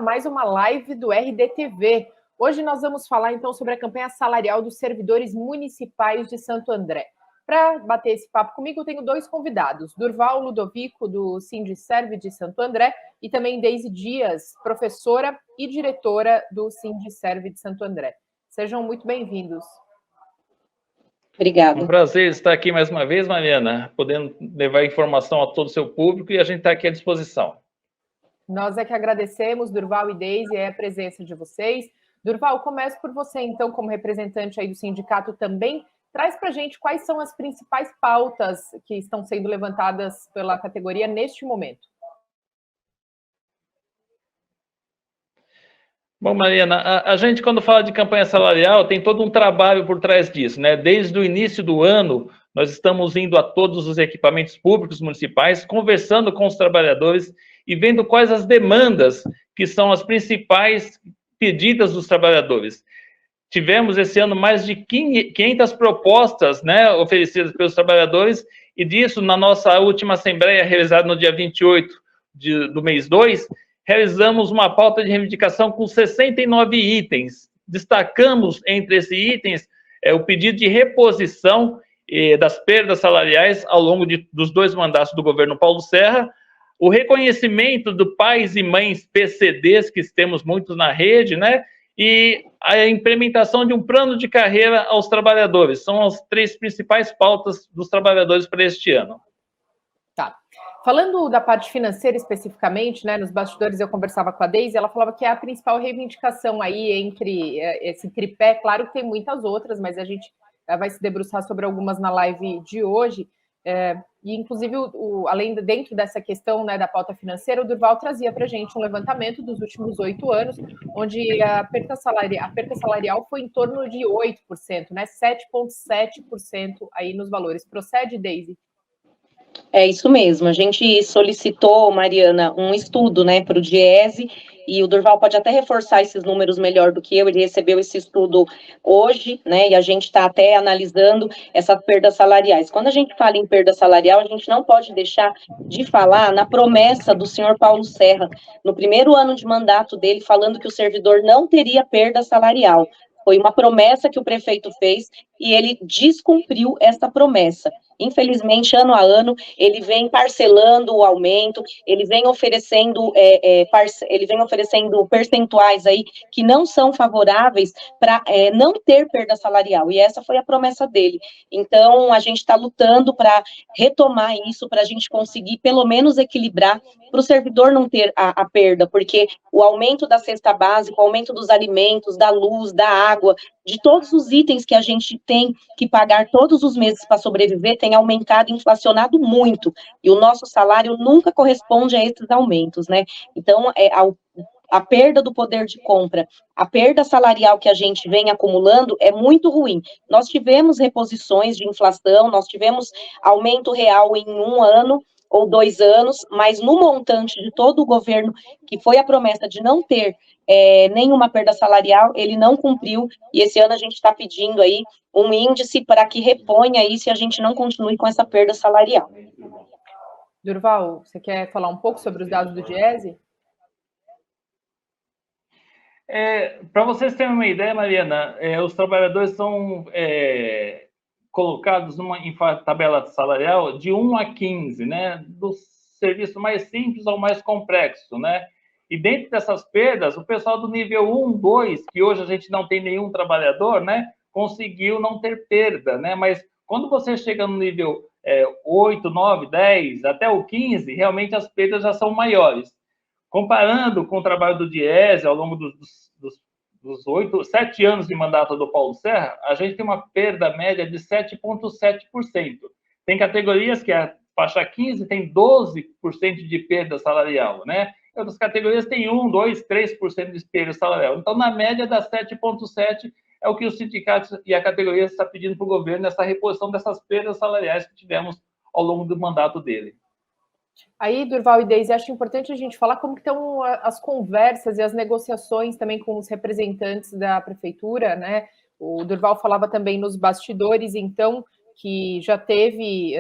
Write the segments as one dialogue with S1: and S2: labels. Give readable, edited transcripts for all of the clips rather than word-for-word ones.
S1: mais uma live do RDTV. Hoje nós vamos falar então sobre a campanha salarial dos servidores municipais de Santo André. Para bater esse papo comigo, eu tenho dois convidados, Durval Ludovico, do Sindiserv de Santo André, e também Deise Dias, professora e diretora do Sindiserv de Santo André. Sejam muito bem-vindos.
S2: Obrigada. Um prazer estar aqui mais uma vez, Mariana, podendo levar informação a todo o seu público, e a gente está aqui à disposição.
S1: Nós é que agradecemos, Durval e Deise, a presença de vocês. Durval, começo por você, então, como representante aí do sindicato também. Traz para a gente quais são as principais pautas que estão sendo levantadas pela categoria neste momento.
S2: Bom, Mariana, a gente, quando fala de campanha salarial, tem todo um trabalho por trás disso, né? Desde o início do ano, nós estamos indo a todos os equipamentos públicos municipais, conversando com os trabalhadores e vendo quais as demandas que são as principais pedidas dos trabalhadores. Tivemos esse ano mais de 500 propostas, né, oferecidas pelos trabalhadores, e disso, na nossa última assembleia, realizada no dia 28 do mês 2, realizamos uma pauta de reivindicação com 69 itens. Destacamos entre esses itens o pedido de reposição das perdas salariais ao longo dos 2 mandatos do governo Paulo Serra, o reconhecimento do pais e mães PCDs, que temos muitos na rede, né? E a implementação de um plano de carreira aos trabalhadores. São as 3 principais pautas dos trabalhadores para este ano.
S1: Tá. Falando da parte financeira especificamente, né, nos bastidores eu conversava com a Deise, ela falava que é a principal reivindicação aí entre esse tripé, claro que tem muitas outras, mas a gente vai se debruçar sobre algumas na live de hoje, e inclusive, além dentro dessa questão, né, da pauta financeira, o Durval trazia para a gente um levantamento dos últimos 8 anos, onde a perca salarial foi em torno de 8%, né, 7,7% aí nos valores. Procede, Deise?
S3: É isso mesmo, a gente solicitou, Mariana, um estudo, né, para o Diese, e o Durval pode até reforçar esses números melhor do que eu, ele recebeu esse estudo hoje, né, e a gente está até analisando essas perdas salariais. Quando a gente fala em perda salarial, a gente não pode deixar de falar na promessa do senhor Paulo Serra, no primeiro ano de mandato dele, falando que o servidor não teria perda salarial. Foi uma promessa que o prefeito fez e ele descumpriu essa promessa. Infelizmente, ano a ano, ele vem parcelando o aumento, ele vem oferecendo, percentuais aí que não são favoráveis para não ter perda salarial, e essa foi a promessa dele. Então, a gente está lutando para retomar isso, para a gente conseguir pelo menos equilibrar, para o servidor não ter a perda, porque o aumento da cesta básica, o aumento dos alimentos, da luz, da água, de todos os itens que a gente tem que pagar todos os meses para sobreviver, tem aumentado, inflacionado muito, e o nosso salário nunca corresponde a esses aumentos, né? Então, a perda do poder de compra, a perda salarial que a gente vem acumulando é muito ruim. Nós tivemos reposições de inflação, nós tivemos aumento real em 1 ano ou 2 anos, mas no montante de todo o governo, que foi a promessa de não ter nenhuma perda salarial, ele não cumpriu, e esse ano a gente está pedindo aí um índice para que reponha isso e a gente não continue com essa perda salarial.
S1: Durval, você quer falar um pouco sobre os dados do Diese?
S2: Para vocês terem uma ideia, Mariana, os trabalhadores são colocados em tabela salarial de 1 a 15, né? Do serviço mais simples ao mais complexo, né? E dentro dessas perdas, o pessoal do nível 1, 2, que hoje a gente não tem nenhum trabalhador, né? Conseguiu não ter perda, né? Mas quando você chega no nível 8, 9, 10, até o 15, realmente as perdas já são maiores. Comparando com o trabalho do Diese ao longo dos 7 anos de mandato do Paulo Serra, a gente tem uma perda média de 7,7%. Tem categorias que a faixa 15 tem 12% de perda salarial, né? Outras categorias têm 1, 2, 3% de perda salarial. Então, na média, dá 7,7%, é o que os sindicatos e a categoria está pedindo para o governo, nessa reposição dessas perdas salariais que tivemos ao longo do mandato dele.
S1: Aí, Durval e Deise, acho importante a gente falar como que estão as conversas e as negociações também com os representantes da prefeitura, né? O Durval falava também nos bastidores, então, que já teve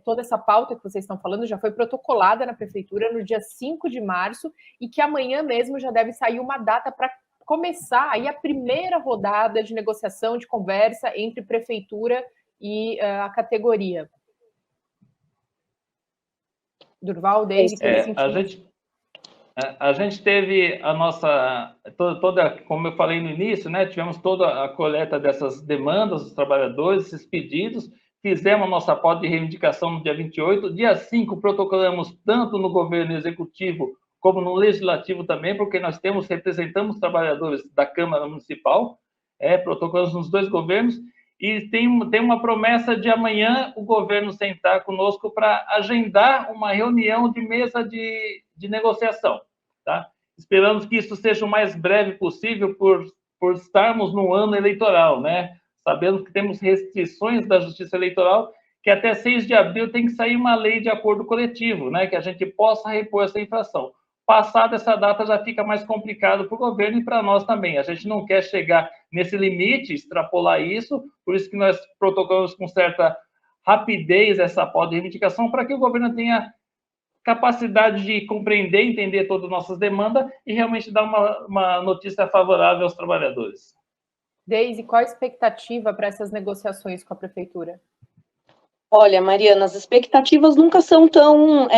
S1: toda essa pauta que vocês estão falando, já foi protocolada na prefeitura no dia 5 de março, e que amanhã mesmo já deve sair uma data para começar aí a primeira rodada de negociação, de conversa entre prefeitura e a categoria. Durval, Deise,
S2: a gente teve a nossa, toda, como eu falei no início, né, tivemos toda a coleta dessas demandas dos trabalhadores, esses pedidos, fizemos a nossa pauta de reivindicação no dia 28, dia 5 protocolamos tanto no governo executivo como no legislativo também, porque nós representamos trabalhadores da Câmara Municipal, protocolamos nos dois governos, e tem uma promessa de amanhã o governo sentar conosco para agendar uma reunião de mesa de negociação. Tá? Esperamos que isso seja o mais breve possível por estarmos no ano eleitoral, né? Sabendo que temos restrições da Justiça Eleitoral, que até 6 de abril tem que sair uma lei de acordo coletivo, né? Que a gente possa repor essa inflação. Passada essa data já fica mais complicado para o governo e para nós também. A gente não quer chegar nesse limite, extrapolar isso, por isso que nós protocolamos com certa rapidez essa pauta de reivindicação, para que o governo tenha capacidade de compreender, entender todas as nossas demandas e realmente dar uma notícia favorável aos trabalhadores.
S1: Deise, qual a expectativa para essas negociações com a prefeitura?
S3: Olha, Mariana, as expectativas nunca são tão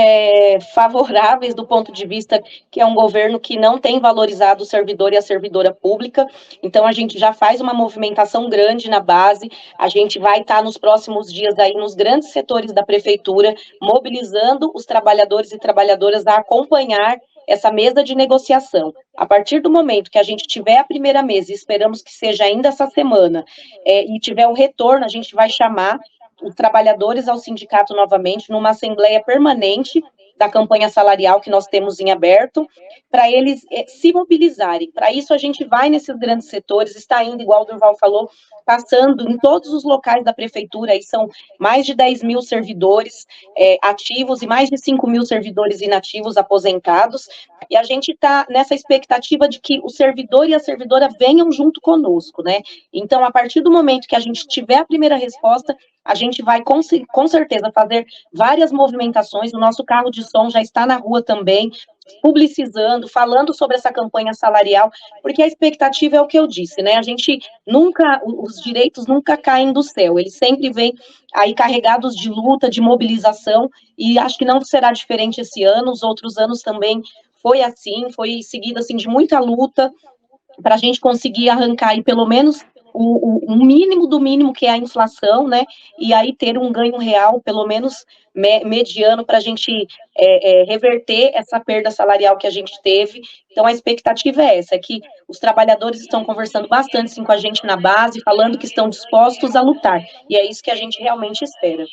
S3: favoráveis do ponto de vista que é um governo que não tem valorizado o servidor e a servidora pública, então a gente já faz uma movimentação grande na base, a gente vai estar nos próximos dias aí nos grandes setores da prefeitura, mobilizando os trabalhadores e trabalhadoras a acompanhar essa mesa de negociação. A partir do momento que a gente tiver a primeira mesa, e esperamos que seja ainda essa semana, e tiver o retorno, a gente vai chamar os trabalhadores ao sindicato novamente, numa assembleia permanente da campanha salarial que nós temos em aberto, para eles se mobilizarem. Para isso, a gente vai nesses grandes setores, está indo, igual o Durval falou, passando em todos os locais da prefeitura, aí são mais de 10 mil servidores ativos e mais de 5 mil servidores inativos aposentados, e a gente está nessa expectativa de que o servidor e a servidora venham junto conosco, né? Então, a partir do momento que a gente tiver a primeira resposta, a gente vai com certeza fazer várias movimentações, o nosso carro de som já está na rua também, publicizando, falando sobre essa campanha salarial, porque a expectativa é o que eu disse, né? A gente nunca, os direitos nunca caem do céu, eles sempre vêm aí carregados de luta, de mobilização, e acho que não será diferente esse ano, os outros anos também foi assim, foi seguido assim de muita luta, para a gente conseguir arrancar aí pelo menos o mínimo do mínimo, que é a inflação, né, e aí ter um ganho real, pelo menos mediano, para a gente reverter essa perda salarial que a gente teve. Então, a expectativa é essa, é que os trabalhadores estão conversando bastante assim, com a gente na base, falando que estão dispostos a lutar, e é isso que a gente realmente espera.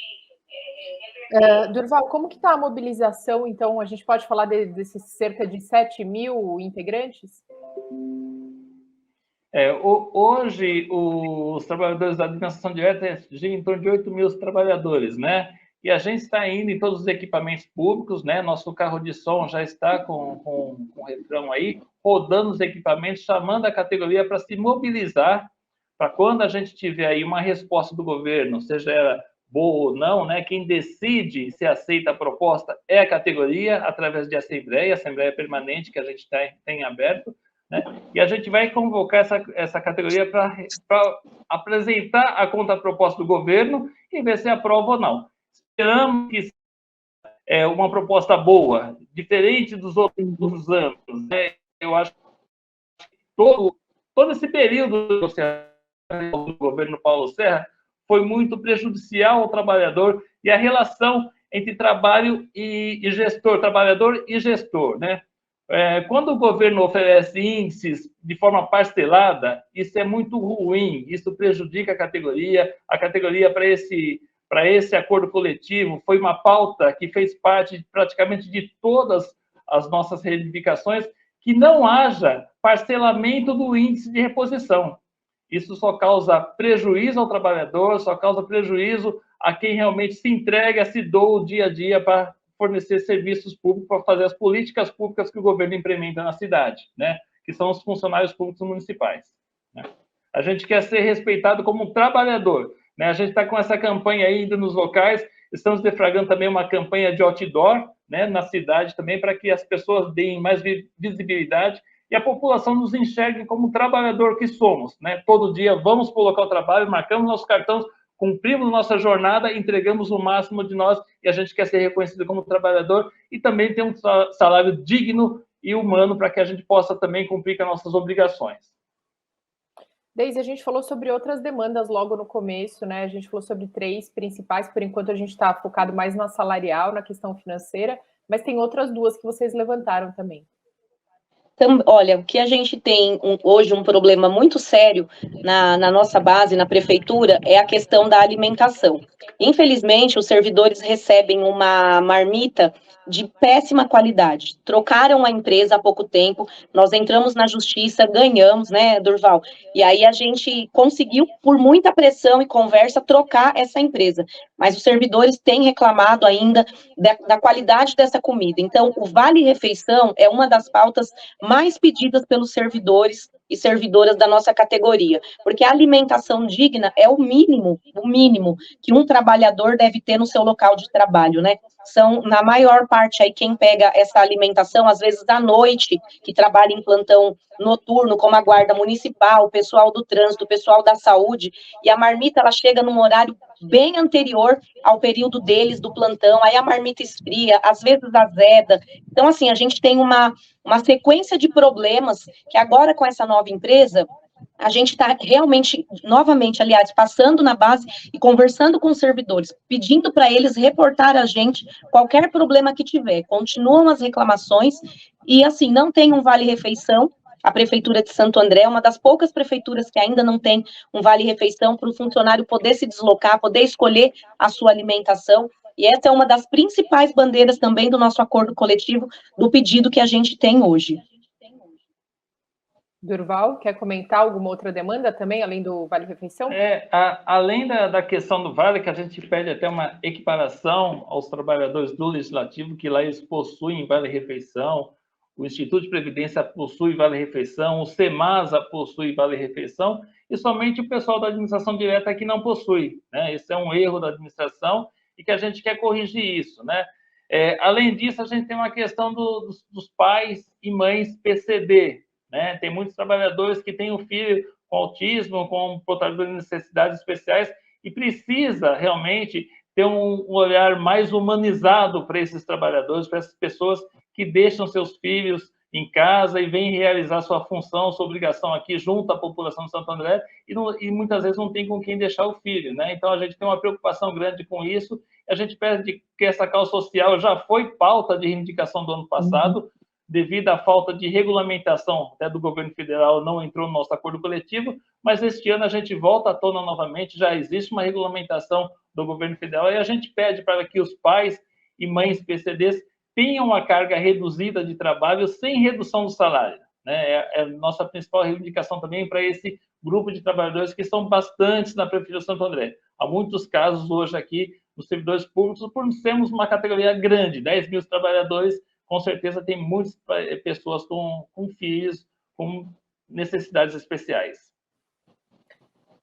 S1: Durval, como que está a mobilização, então? A gente pode falar desses cerca de 7 mil integrantes?
S2: Hoje, os trabalhadores da administração direta giram em torno de 8 mil trabalhadores, né? E a gente está indo em todos os equipamentos públicos, né? Nosso carro de som já está com refrão aí, rodando os equipamentos, chamando a categoria para se mobilizar, para quando a gente tiver aí uma resposta do governo, seja ela boa ou não, né? Quem decide se aceita a proposta é a categoria, através de assembleia permanente que a gente tem aberto, né? E a gente vai convocar essa categoria para apresentar a contraproposta do governo e ver se aprova ou não. Esperamos que seja uma proposta boa, diferente dos outros anos, né? Eu acho que todo esse período do governo Paulo Serra foi muito prejudicial ao trabalhador, e a relação entre trabalho e gestor, trabalhador e gestor, né? Quando o governo oferece índices de forma parcelada, isso é muito ruim, isso prejudica a categoria para esse acordo coletivo foi uma pauta que fez parte praticamente de todas as nossas reivindicações, que não haja parcelamento do índice de reposição. Isso só causa prejuízo ao trabalhador, só causa prejuízo a quem realmente se entrega, se doa o dia a dia para fornecer serviços públicos, para fazer as políticas públicas que o governo implementa na cidade, né? Que são os funcionários públicos municipais, né? A gente quer ser respeitado como um trabalhador, né? A gente está com essa campanha aí indo nos locais, estamos deflagrando também uma campanha de outdoor, né, na cidade também, para que as pessoas deem mais visibilidade e a população nos enxergue como trabalhador que somos, né? Todo dia vamos para o local de trabalho, marcamos nossos cartões, cumprimos nossa jornada, entregamos o máximo de nós e a gente quer ser reconhecido como trabalhador e também ter um salário digno e humano para que a gente possa também cumprir com as nossas obrigações.
S1: Deise, a gente falou sobre outras demandas logo no começo, né? A gente falou sobre 3 principais, por enquanto a gente está focado mais na salarial, na questão financeira, mas tem outras 2 que vocês levantaram também.
S3: Então, olha, o que a gente tem hoje um problema muito sério na nossa base, na prefeitura, é a questão da alimentação. Infelizmente, os servidores recebem uma marmita de péssima qualidade. Trocaram a empresa há pouco tempo, nós entramos na justiça, ganhamos, né, Durval? E aí a gente conseguiu, por muita pressão e conversa, trocar essa empresa. Mas os servidores têm reclamado ainda da qualidade dessa comida. Então, o Vale Refeição é uma das pautas mais pedidas pelos servidores e servidoras da nossa categoria, porque a alimentação digna é o mínimo que um trabalhador deve ter no seu local de trabalho, né? São, na maior parte, aí quem pega essa alimentação, às vezes à noite, que trabalha em plantão noturno, como a guarda municipal, o pessoal do trânsito, o pessoal da saúde, e a marmita, ela chega num horário bem anterior ao período deles, do plantão, aí a marmita esfria, às vezes azeda. Então, assim, a gente tem uma sequência de problemas que agora, com essa nova empresa, a gente está realmente, novamente, aliás, passando na base e conversando com os servidores, pedindo para eles reportar a gente qualquer problema que tiver. Continuam as reclamações e, assim, não tem um vale-refeição. A Prefeitura de Santo André é uma das poucas prefeituras que ainda não tem um vale-refeição para o funcionário poder se deslocar, poder escolher a sua alimentação. E essa é uma das principais bandeiras também do nosso acordo coletivo, do pedido que a gente tem hoje.
S1: Durval, quer comentar alguma outra demanda também, além do Vale Refeição?
S2: Além da questão do Vale, que a gente pede até uma equiparação aos trabalhadores do Legislativo, que lá eles possuem Vale Refeição, o Instituto de Previdência possui Vale Refeição, o Semasa possui Vale Refeição, e somente o pessoal da administração direta que não possui, né? Esse é um erro da administração e que a gente quer corrigir isso, né? Além disso, a gente tem uma questão dos pais e mães PCD, né? Tem muitos trabalhadores que têm um filho com autismo, com portador de necessidades especiais e precisa realmente ter um olhar mais humanizado para esses trabalhadores, para essas pessoas que deixam seus filhos em casa e vêm realizar sua função, sua obrigação aqui junto à população de Santo André e muitas vezes não tem com quem deixar o filho, né? Então a gente tem uma preocupação grande com isso. A gente pede que essa causa social já foi pauta de reivindicação do ano passado, devido à falta de regulamentação até do governo federal, não entrou no nosso acordo coletivo, mas este ano a gente volta à tona novamente, já existe uma regulamentação do governo federal e a gente pede para que os pais e mães PCDs tenham uma carga reduzida de trabalho sem redução do salário, né? É a nossa principal reivindicação também para esse grupo de trabalhadores que são bastantes na Prefeitura de Santo André. Há muitos casos hoje aqui nos servidores públicos, por sermos uma categoria grande, 10 mil trabalhadores, com certeza tem muitas pessoas com filhos, com necessidades especiais.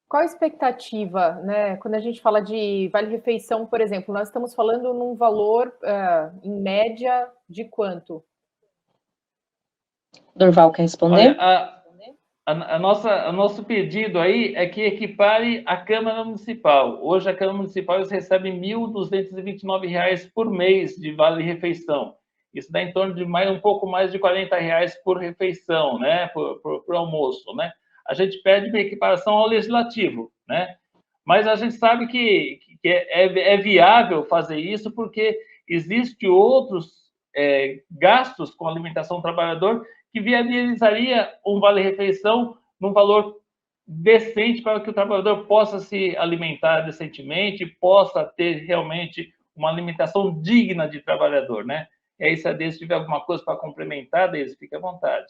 S1: Qual a expectativa, né? Quando a gente fala de vale-refeição, por exemplo, nós estamos falando num valor, em média, de quanto?
S3: Durval, quer responder?
S2: Olha, o nosso pedido aí é que equipare a Câmara Municipal. Hoje, a Câmara Municipal eles recebem R$ 1.229 por mês de vale-refeição. Isso dá em torno de um pouco mais de R$ 40 por refeição, né? Por almoço, né? A gente pede uma equiparação ao legislativo, né? Mas a gente sabe que é viável fazer isso porque existem outros gastos com alimentação do trabalhador que viabilizaria um vale-refeição num valor decente para que o trabalhador possa se alimentar decentemente, possa ter realmente uma alimentação digna de trabalhador, né? E aí, se a Deise tiver alguma coisa para complementar, Deise, fique à vontade.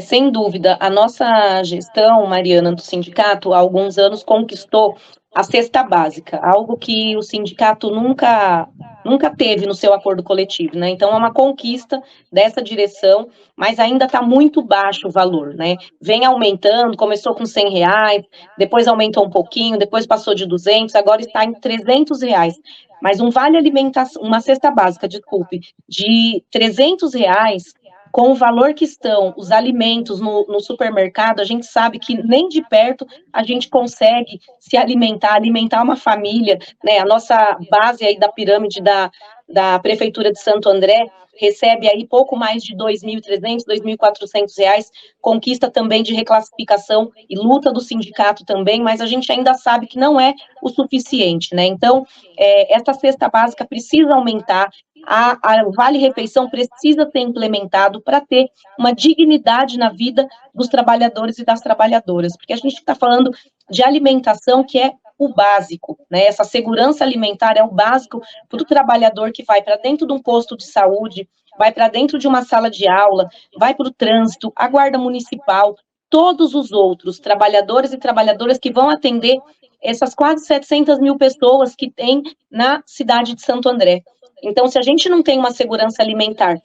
S3: Sem dúvida. A nossa gestão, Mariana, do sindicato, há alguns anos conquistou a cesta básica, algo que o sindicato nunca nunca teve no seu acordo coletivo, né? Então, é uma conquista dessa direção, mas ainda está muito baixo o valor, né? Vem aumentando, começou com R$100, depois aumentou um pouquinho, depois passou de 200, agora está em R$300. Mas um vale alimentação, uma cesta básica, desculpe, de R$300, com o valor que estão os alimentos no supermercado, a gente sabe que nem de perto a gente consegue se alimentar uma família, né? A nossa base aí da pirâmide da Prefeitura de Santo André recebe aí pouco mais de R$2.300, R$2.400, conquista também de reclassificação e luta do sindicato também, mas a gente ainda sabe que não é o suficiente, né? Então, essa cesta básica precisa aumentar, a Vale-Refeição precisa ser implementado para ter uma dignidade na vida dos trabalhadores e das trabalhadoras, porque a gente está falando de alimentação que é o básico, né? Essa segurança alimentar é o básico para o trabalhador que vai para dentro de um posto de saúde, vai para dentro de uma sala de aula, vai para o trânsito, a guarda municipal, todos os outros trabalhadores e trabalhadoras que vão atender essas quase 700 mil pessoas que tem na cidade de Santo André. Então, se a gente não tem uma segurança alimentar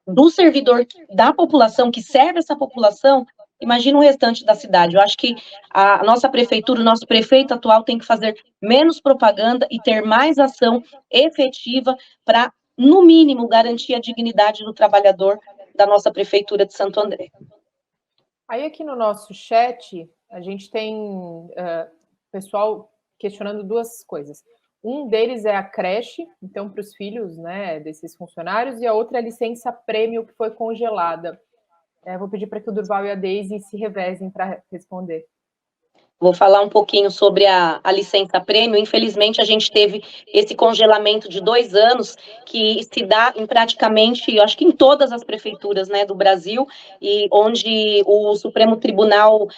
S3: do servidor, da população, que serve essa população, imagina o restante da cidade. Eu acho que a nossa prefeitura, o nosso prefeito atual tem que fazer menos propaganda e ter mais ação efetiva para, no mínimo, garantir a dignidade do trabalhador da nossa prefeitura de Santo André.
S1: Aí aqui no nosso chat, a gente tem pessoal questionando duas coisas. Um deles é a creche, então, para os filhos, né, desses funcionários, e a outra é a licença prêmio que foi congelada. Vou pedir para que o Durval e a Deise se revezem para responder.
S3: Vou falar um pouquinho sobre a licença prêmio. Infelizmente, a gente teve esse congelamento de 2 anos, que se dá em praticamente, eu acho que em todas as prefeituras, né, do Brasil, e onde o Supremo Tribunal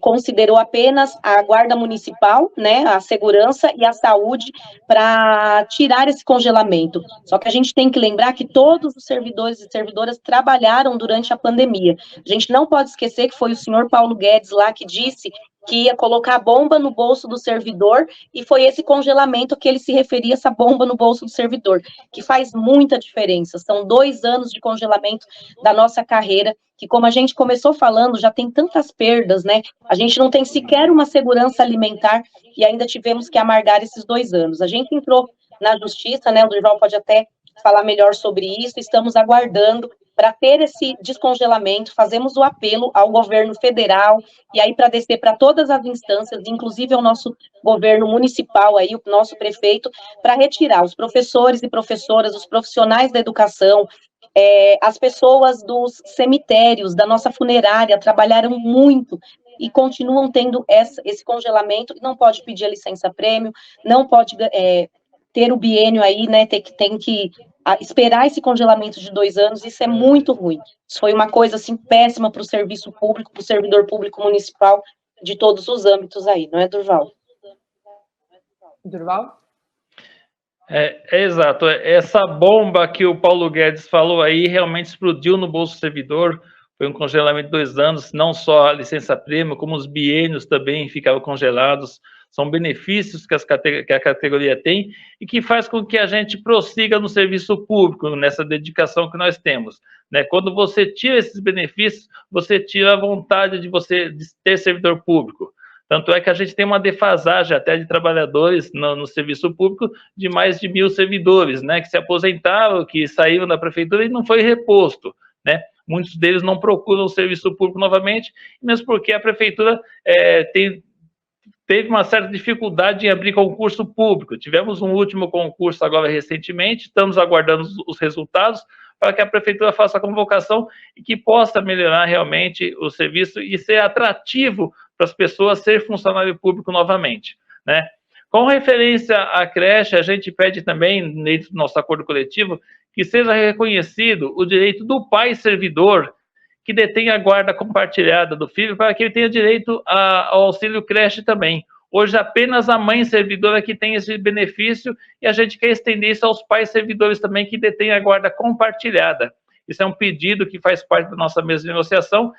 S3: considerou apenas a guarda municipal, né, a segurança e a saúde para tirar esse congelamento. Só que a gente tem que lembrar que todos os servidores e servidoras trabalharam durante a pandemia. A gente não pode esquecer que foi o senhor Paulo Guedes lá que disse que ia colocar a bomba no bolso do servidor, e foi esse congelamento que ele se referia, essa bomba no bolso do servidor, que faz muita diferença. São 2 anos de congelamento da nossa carreira, que, como a gente começou falando, já tem tantas perdas, né? A gente não tem sequer uma segurança alimentar e ainda tivemos que amargar esses 2 anos. A gente entrou na justiça, né? O Durval pode até falar melhor sobre isso, estamos aguardando para ter esse descongelamento, fazemos o apelo ao governo federal, e aí para descer para todas as instâncias, inclusive ao nosso governo municipal, aí, o nosso prefeito, para retirar os professores e professoras, os profissionais da educação, as pessoas dos cemitérios, da nossa funerária, trabalharam muito e continuam tendo esse congelamento, e não pode pedir a licença prêmio, não pode ter o biênio aí, né, tem que esperar esse congelamento de 2 anos, isso é muito ruim. Isso foi uma coisa, assim, péssima para o serviço público, para o servidor público municipal, de todos os âmbitos aí, não é, Durval?
S1: Durval?
S2: Exato. Essa bomba que o Paulo Guedes falou aí realmente explodiu no bolso do servidor. Foi um congelamento de 2 anos, não só a licença prêmio, como os biênios também ficaram congelados. São benefícios que a categoria tem e que faz com que a gente prossiga no serviço público, nessa dedicação que nós temos, né? Quando você tira esses benefícios, você tira a vontade de ter servidor público. Tanto é que a gente tem uma defasagem até de trabalhadores no serviço público de mais de 1.000 servidores, né? Que se aposentaram, que saíram da prefeitura e não foi reposto, né? Muitos deles não procuram o serviço público novamente, mesmo porque a prefeitura teve uma certa dificuldade em abrir concurso público. Tivemos um último concurso agora recentemente, estamos aguardando os resultados para que a prefeitura faça a convocação e que possa melhorar realmente o serviço e ser atrativo para as pessoas ser funcionário público novamente, né? Com referência à creche, a gente pede também, dentro do nosso acordo coletivo, que seja reconhecido o direito do pai servidor que detém a guarda compartilhada do filho, para que ele tenha direito ao auxílio creche também. Hoje, apenas a mãe servidora que tem esse benefício, e a gente quer estender isso aos pais servidores também que detêm a guarda compartilhada. Isso é um pedido que faz parte da nossa mesa de negociação,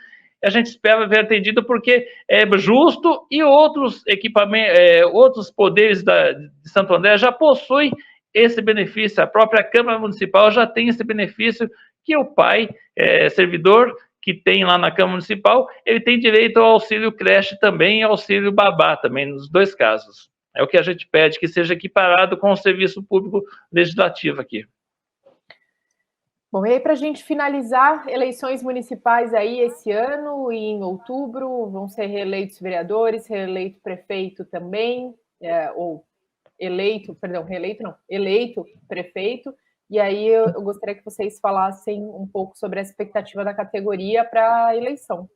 S2: e a gente espera ver atendido porque é justo, e outros equipamentos, outros poderes de Santo André já possuem esse benefício, a própria Câmara Municipal já tem esse benefício que o pai, servidor, que tem lá na Câmara Municipal, ele tem direito ao auxílio creche também e auxílio babá também, nos dois casos. É o que a gente pede, que seja equiparado com o serviço público legislativo aqui.
S1: Bom, e aí para a gente finalizar, eleições municipais aí esse ano, e em outubro, vão ser reeleitos vereadores, reeleito prefeito também, eleito prefeito, e aí eu gostaria que vocês falassem um pouco sobre a expectativa da categoria para a eleição.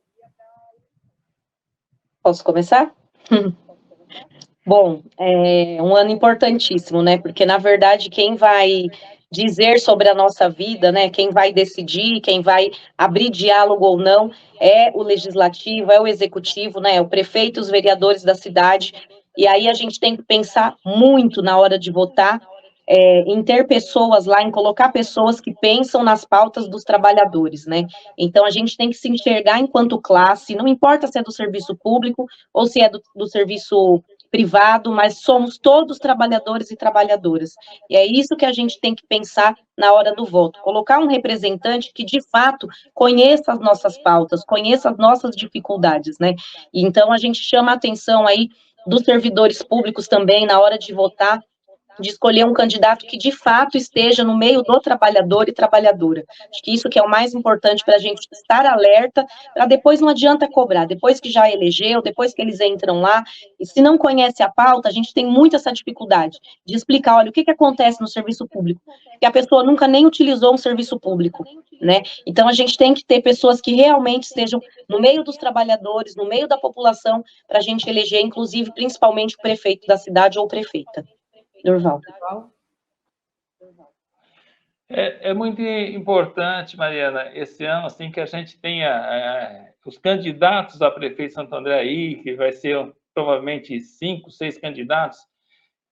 S3: Posso começar? Bom, é um ano importantíssimo, né? Porque, na verdade, quem vai dizer sobre a nossa vida, né? Quem vai decidir, quem vai abrir diálogo ou não, é o legislativo, é o executivo, né? É o prefeito, os vereadores da cidade. E aí a gente tem que pensar muito na hora de votar, em ter pessoas lá, em colocar pessoas que pensam nas pautas dos trabalhadores, né? Então a gente tem que se enxergar enquanto classe, não importa se é do serviço público ou se é do serviço privado, mas somos todos trabalhadores e trabalhadoras. E é isso que a gente tem que pensar na hora do voto. Colocar um representante que, de fato, conheça as nossas pautas, conheça as nossas dificuldades, né? E então, a gente chama a atenção aí dos servidores públicos também, na hora de votar, de escolher um candidato que, de fato, esteja no meio do trabalhador e trabalhadora. Acho que isso que é o mais importante para a gente estar alerta, para depois não adianta cobrar, depois que já elegeu, depois que eles entram lá, e se não conhece a pauta, a gente tem muito essa dificuldade de explicar, olha, o que acontece no serviço público, que a pessoa nunca nem utilizou um serviço público, né? Então, a gente tem que ter pessoas que realmente estejam no meio dos trabalhadores, no meio da população, para a gente eleger, inclusive, principalmente o prefeito da cidade ou prefeita. Durval.
S2: É muito importante, Mariana, esse ano, assim, que a gente tenha os candidatos a prefeito de Santo André aí, que vai ser provavelmente 5, 6 candidatos,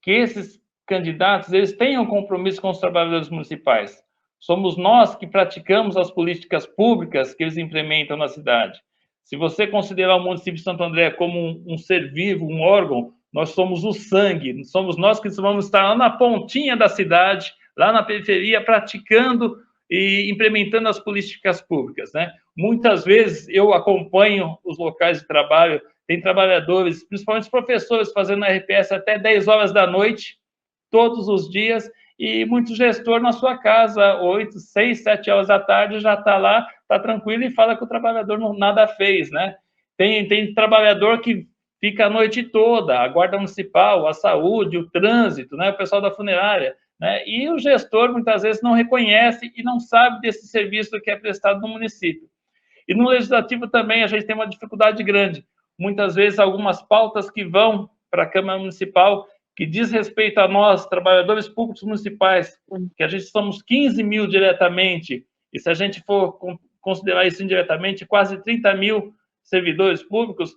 S2: que esses candidatos, eles tenham compromisso com os trabalhadores municipais. Somos nós que praticamos as políticas públicas que eles implementam na cidade. Se você considerar o município de Santo André como um ser vivo, um órgão, nós somos o sangue, somos nós que vamos estar lá na pontinha da cidade, lá na periferia, praticando e implementando as políticas públicas, né? Muitas vezes eu acompanho os locais de trabalho, tem trabalhadores, principalmente professores, fazendo RPS até 10 horas da noite, todos os dias, e muito gestor na sua casa, 8, 6, 7 horas da tarde, já está lá, está tranquilo e fala que o trabalhador não, nada fez, né? Tem trabalhador que fica a noite toda, a guarda municipal, a saúde, o trânsito, né, o pessoal da funerária, né, e o gestor muitas vezes não reconhece e não sabe desse serviço que é prestado no município. E no legislativo também a gente tem uma dificuldade grande. Muitas vezes algumas pautas que vão para a Câmara Municipal, que diz respeito a nós, trabalhadores públicos municipais, que a gente somos 15 mil diretamente, e se a gente for considerar isso indiretamente, quase 30 mil servidores públicos,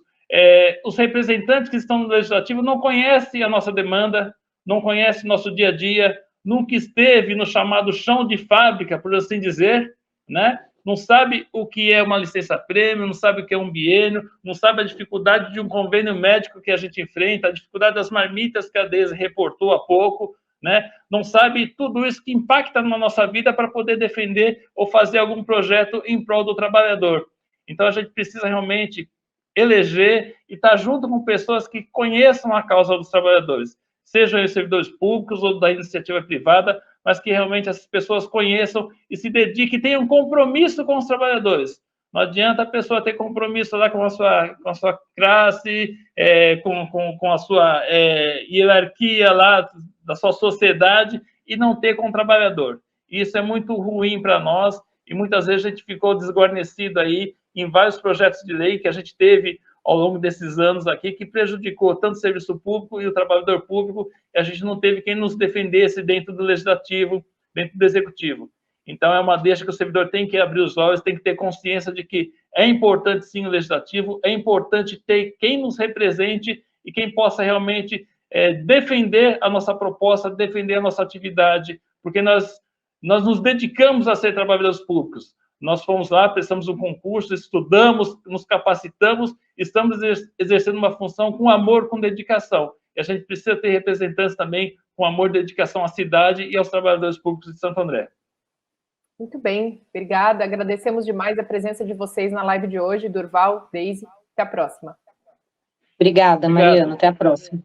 S2: os representantes que estão no legislativo não conhecem a nossa demanda, não conhecem o nosso dia a dia, nunca esteve no chamado chão de fábrica, por assim dizer, né? Não sabe o que é uma licença-prêmio, não sabe o que é um biênio, não sabe a dificuldade de um convênio médico que a gente enfrenta, a dificuldade das marmitas que a Deise reportou há pouco, né? Não sabe tudo isso que impacta na nossa vida para poder defender ou fazer algum projeto em prol do trabalhador. Então, a gente precisa realmente eleger e estar junto com pessoas que conheçam a causa dos trabalhadores, sejam os servidores públicos ou da iniciativa privada, mas que realmente essas pessoas conheçam e se dediquem, tenham compromisso com os trabalhadores. Não adianta a pessoa ter compromisso lá com a sua classe, com a sua hierarquia lá da sua sociedade e não ter com o trabalhador. Isso é muito ruim para nós e muitas vezes a gente ficou desguarnecido aí em vários projetos de lei que a gente teve ao longo desses anos aqui, que prejudicou tanto o serviço público e o trabalhador público, e a gente não teve quem nos defendesse dentro do legislativo, dentro do executivo. Então, é uma deixa que o servidor tem que abrir os olhos, tem que ter consciência de que é importante, sim, o legislativo, é importante ter quem nos represente e quem possa realmente defender a nossa proposta, defender a nossa atividade, porque nós nos dedicamos a ser trabalhadores públicos. Nós fomos lá, prestamos um concurso, estudamos, nos capacitamos, estamos exercendo uma função com amor, com dedicação. E a gente precisa ter representantes também com amor e dedicação à cidade e aos trabalhadores públicos de Santo André.
S1: Muito bem, obrigada. Agradecemos demais a presença de vocês na live de hoje, Durval, Deise. Até a próxima.
S3: Obrigada, Mariana. Até a próxima.